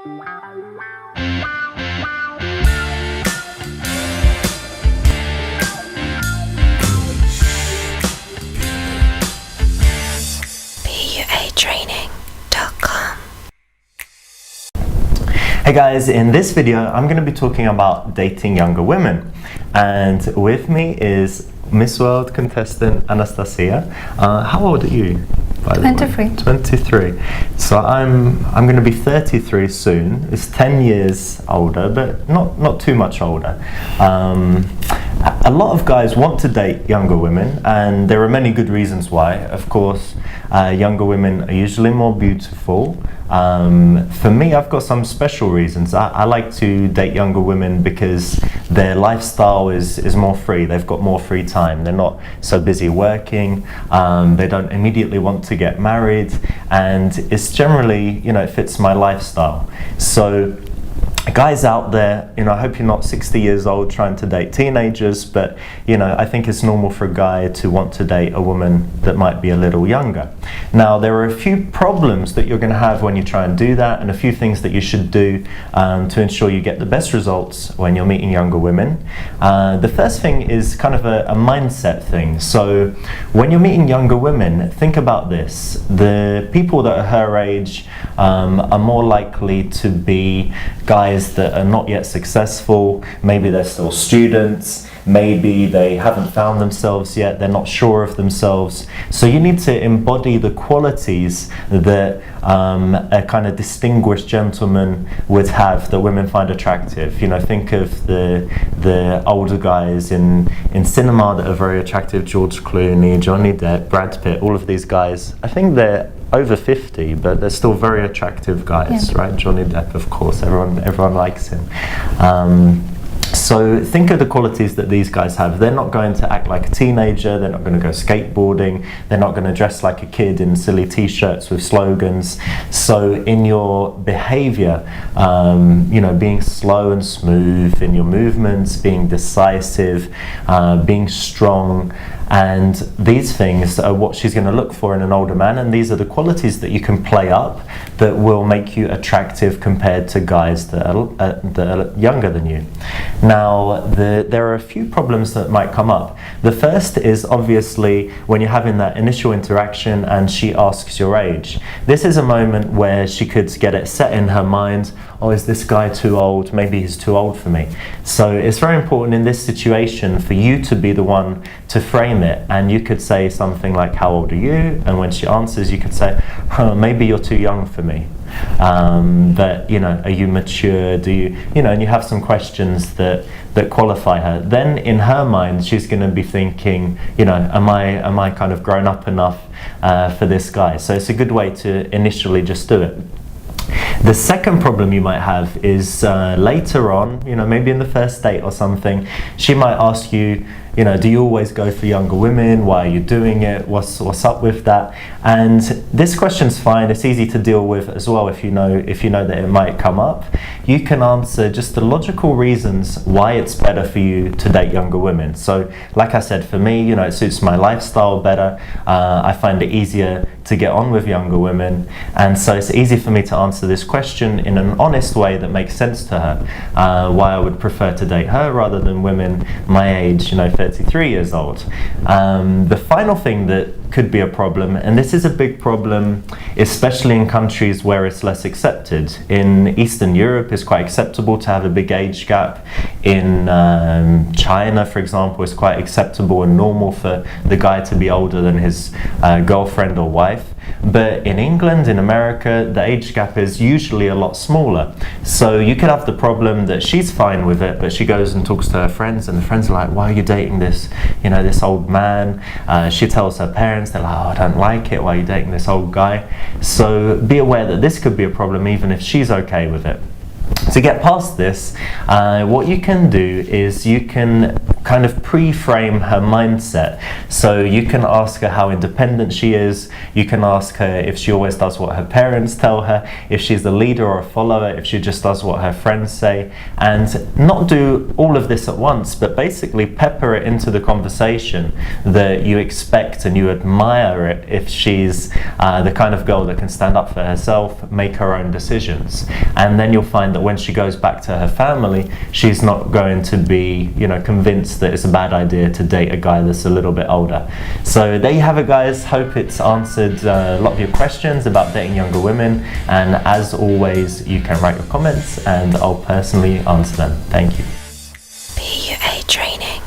PUAtraining.com. Hey guys, in this video I'm going to be talking about dating younger women, and with me is Miss World contestant Anastasia. How old are you? By the 23. way? 23. So I'm going to be 33 soon. It's 10 years older, but not too much older. A lot of guys want to date younger women, and there are many good reasons why. Of course, younger women are usually more beautiful. For me, I've got some special reasons. I like to date younger women because their lifestyle is more free. They've got more free time. They're not so busy working. They don't immediately want to get married, and it's generally, it fits my lifestyle. So guys out there, I hope you're not 60 years old trying to date teenagers, but I think it's normal for a guy to want to date a woman that might be a little younger. Now, there are a few problems that you're going to have when you try and do that, and a few things that you should do to ensure you get the best results when you're meeting younger women. The first thing is kind of a mindset thing. So when you're meeting younger women, think about this. The people that are her age are more likely to be guys that are not yet successful. Maybe they're still students, maybe they haven't found themselves yet, they're not sure of themselves. So you need to embody the qualities that a kind of distinguished gentleman would have that women find attractive. Think of the older guys in cinema that are very attractive: George Clooney, Johnny Depp, Brad Pitt. All of these guys, I think they're over 50, but they're still very attractive guys, right? Johnny Depp, of course, everyone likes him. So think of the qualities that these guys have. They're not going to act like a teenager, they're not going to go skateboarding, they're not going to dress like a kid in silly t-shirts with slogans. So in your behavior, being slow and smooth in your movements, being decisive, being strong, and these things are what she's going to look for in an older man, and these are the qualities that you can play up that will make you attractive compared to guys that are younger than you. Now, there are a few problems that might come up. The first is obviously when you're having that initial interaction and she asks your age. This is a moment where she could get it set in her mind, oh, is this guy too old? Maybe he's too old for me. So it's very important in this situation for you to be the one to frame it, and you could say something like, how old are you? And when she answers, you could say, maybe you're too young for me. But are you mature? Do you, and you have some questions that qualify her. Then in her mind, she's going to be thinking, am I kind of grown up enough for this guy? So it's a good way to initially just do it. The second problem you might have is later on, maybe in the first date or something, she might ask you, do you always go for younger women? Why are you doing it? What's up with that? And this question's fine. It's easy to deal with as well if you know that it might come up. You can answer just the logical reasons why it's better for you to date younger women. So, like I said, for me, it suits my lifestyle better. I find it easier to get on with younger women, and so it's easy for me to answer this question in an honest way that makes sense to her. Why I would prefer to date her rather than women my age, 33 years old. The final thing that could be a problem, and this is a big problem especially in countries where it's less accepted. In Eastern Europe, it's quite acceptable to have a big age gap. In China, for example, it's quite acceptable and normal for the guy to be older than his girlfriend or wife. But in England, in America, the age gap is usually a lot smaller. So you could have the problem that she's fine with it, but she goes and talks to her friends, and the friends are like, why are you dating this, this old man? She tells her parents, they're like, oh, I don't like it, why are you dating this old guy? So be aware that this could be a problem even if she's okay with it. To get past this, what you can do is you can kind of pre-frame her mindset. So you can ask her how independent she is, you can ask her if she always does what her parents tell her, if she's a leader or a follower, if she just does what her friends say, and not do all of this at once, but basically pepper it into the conversation that you expect and you admire it if she's the kind of girl that can stand up for herself, make her own decisions. And then you'll find that when she goes back to her family, she's not going to be, convinced that it's a bad idea to date a guy that's a little bit older. So there you have it, guys. Hope it's answered a lot of your questions about dating younger women, and as always, you can write your comments and I'll personally answer them. Thank you. PUA training.